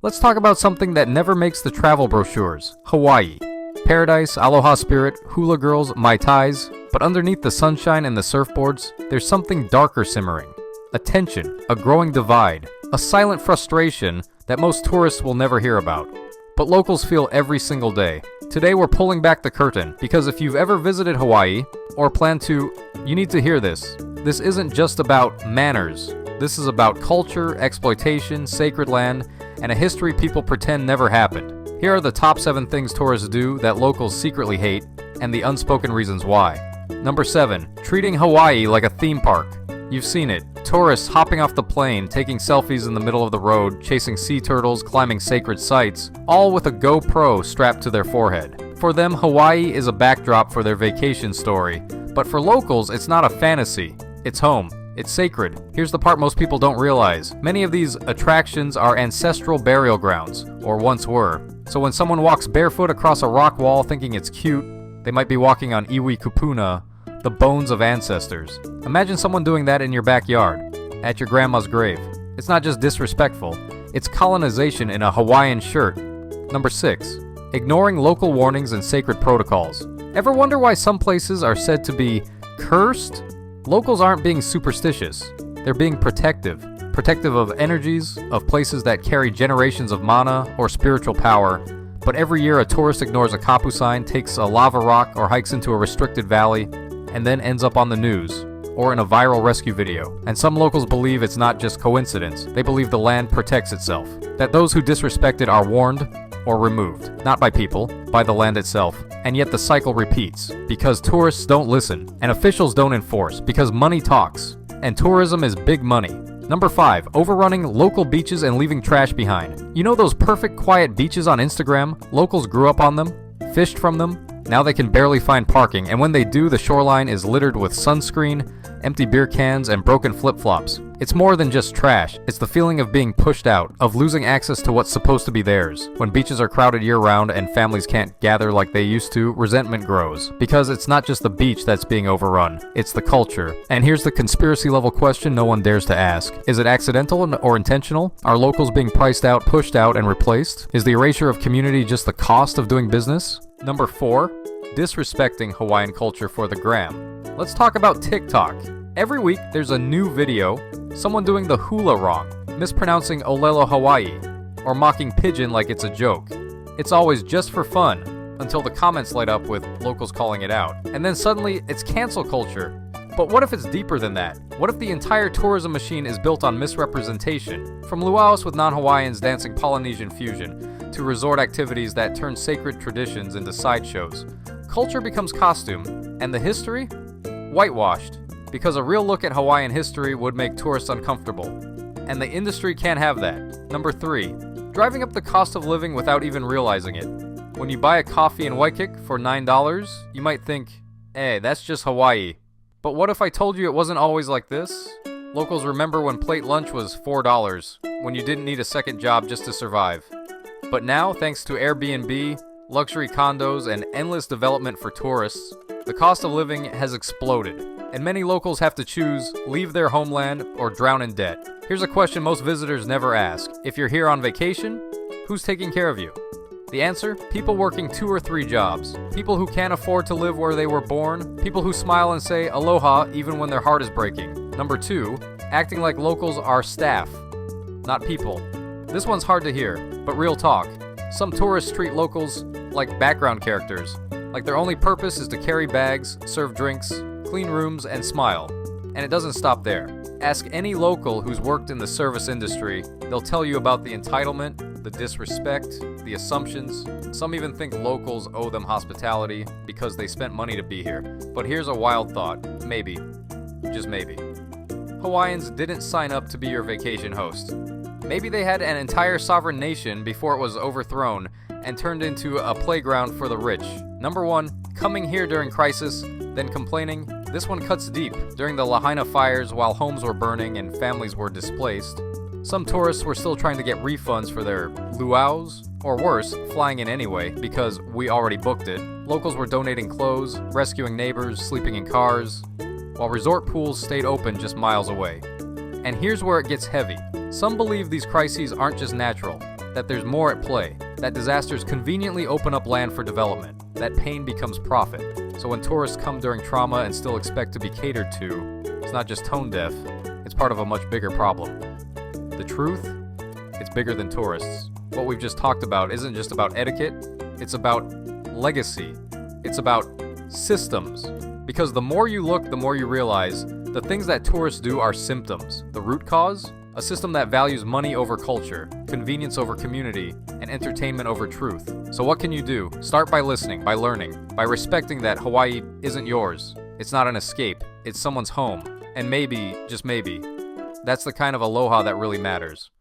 Let's talk about something that never makes the travel brochures: Hawaii. Paradise, Aloha spirit, hula girls, mai tais, but underneath the sunshine and the surfboards, there's something darker simmering. A tension, a growing divide, a silent frustration that most tourists will never hear about. But locals feel every single day. Today we're pulling back the curtain, because if you've ever visited Hawaii, or plan to, you need to hear this. This isn't just about manners. This is about culture, exploitation, sacred land, and a history people pretend never happened. Here are the top 7 things tourists do that locals secretly hate, and the unspoken reasons why. Number 7. Treating Hawaii like a theme park. You've seen it. Tourists hopping off the plane, taking selfies in the middle of the road, chasing sea turtles, climbing sacred sites, all with a GoPro strapped to their forehead. For them, Hawaii is a backdrop for their vacation story. But for locals, it's not a fantasy. It's home. It's sacred. Here's the part most people don't realize. Many of these attractions are ancestral burial grounds, or once were. So when someone walks barefoot across a rock wall thinking it's cute, they might be walking on iwi kupuna, the bones of ancestors. Imagine someone doing that in your backyard, at your grandma's grave. It's not just disrespectful, it's colonization in a Hawaiian shirt. Number 6. Ignoring local warnings and sacred protocols. Ever wonder why some places are said to be cursed? Locals aren't being superstitious. They're being protective. Protective of energies, of places that carry generations of mana or spiritual power. But every year a tourist ignores a kapu sign, takes a lava rock, or hikes into a restricted valley, and then ends up on the news, or in a viral rescue video. And some locals believe it's not just coincidence. They believe the land protects itself. That those who disrespect it are warned or removed. Not by people, by the land itself. And yet the cycle repeats, because tourists don't listen, and officials don't enforce, because money talks. And tourism is big money. Number 5. Overrunning local beaches and leaving trash behind. You know those perfect quiet beaches on Instagram? Locals grew up on them, fished from them. Now they can barely find parking, and when they do, the shoreline is littered with sunscreen, empty beer cans, and broken flip-flops. It's more than just trash. It's the feeling of being pushed out, of losing access to what's supposed to be theirs. When beaches are crowded year-round and families can't gather like they used to, resentment grows. Because it's not just the beach that's being overrun, it's the culture. And here's the conspiracy-level question no one dares to ask. Is it accidental or intentional? Are locals being priced out, pushed out, and replaced? Is the erasure of community just the cost of doing business? Number 4. Disrespecting Hawaiian culture for the gram. Let's talk about TikTok. Every week there's a new video, someone doing the hula wrong, mispronouncing Olelo Hawaii, or mocking pigeon like it's a joke. It's always just for fun, until the comments light up with locals calling it out. And then suddenly it's cancel culture. But what if it's deeper than that? What if the entire tourism machine is built on misrepresentation? From luau's with non-Hawaiians dancing Polynesian fusion, to resort activities that turn sacred traditions into sideshows. Culture becomes costume, and the history? Whitewashed. Because a real look at Hawaiian history would make tourists uncomfortable. And the industry can't have that. Number 3. Driving up the cost of living without even realizing it. When you buy a coffee in Waikik for $9, you might think, hey, that's just Hawaii. But what if I told you it wasn't always like this? Locals remember when plate lunch was $4, when you didn't need a second job just to survive. But now, thanks to Airbnb, luxury condos, and endless development for tourists, the cost of living has exploded, and many locals have to choose leave their homeland or drown in debt. Here's a question most visitors never ask. If you're here on vacation, who's taking care of you? The answer? People working 2 or 3 jobs. People who can't afford to live where they were born. People who smile and say aloha even when their heart is breaking. Number 2, acting like locals are staff, not people. This one's hard to hear, but real talk. Some tourists treat locals like background characters, like their only purpose is to carry bags, serve drinks, clean rooms, and smile. And it doesn't stop there. Ask any local who's worked in the service industry, they'll tell you about the entitlement, the disrespect, the assumptions. Some even think locals owe them hospitality because they spent money to be here. But here's a wild thought. Maybe, just maybe, Hawaiians didn't sign up to be your vacation host. Maybe they had an entire sovereign nation before it was overthrown and turned into a playground for the rich. Number 1, coming here during crisis, then complaining. This one cuts deep. During the Lahaina fires, while homes were burning and families were displaced, some tourists were still trying to get refunds for their luau's, or worse, flying in anyway because we already booked it. Locals were donating clothes, rescuing neighbors, sleeping in cars, while resort pools stayed open just miles away. And here's where it gets heavy. Some believe these crises aren't just natural. that there's more at play, that disasters conveniently open up land for development, that pain becomes profit. So when tourists come during trauma and still expect to be catered to, it's not just tone deaf, it's part of a much bigger problem. The truth? It's bigger than tourists. What we've just talked about isn't just about etiquette, it's about legacy. It's about systems. Because the more you look, the more you realize the things that tourists do are symptoms. The root cause? A system that values money over culture, convenience over community, and entertainment over truth. So what can you do? Start by listening, by learning, by respecting that Hawaii isn't yours. It's not an escape, it's someone's home. And maybe, just maybe, that's the kind of aloha that really matters.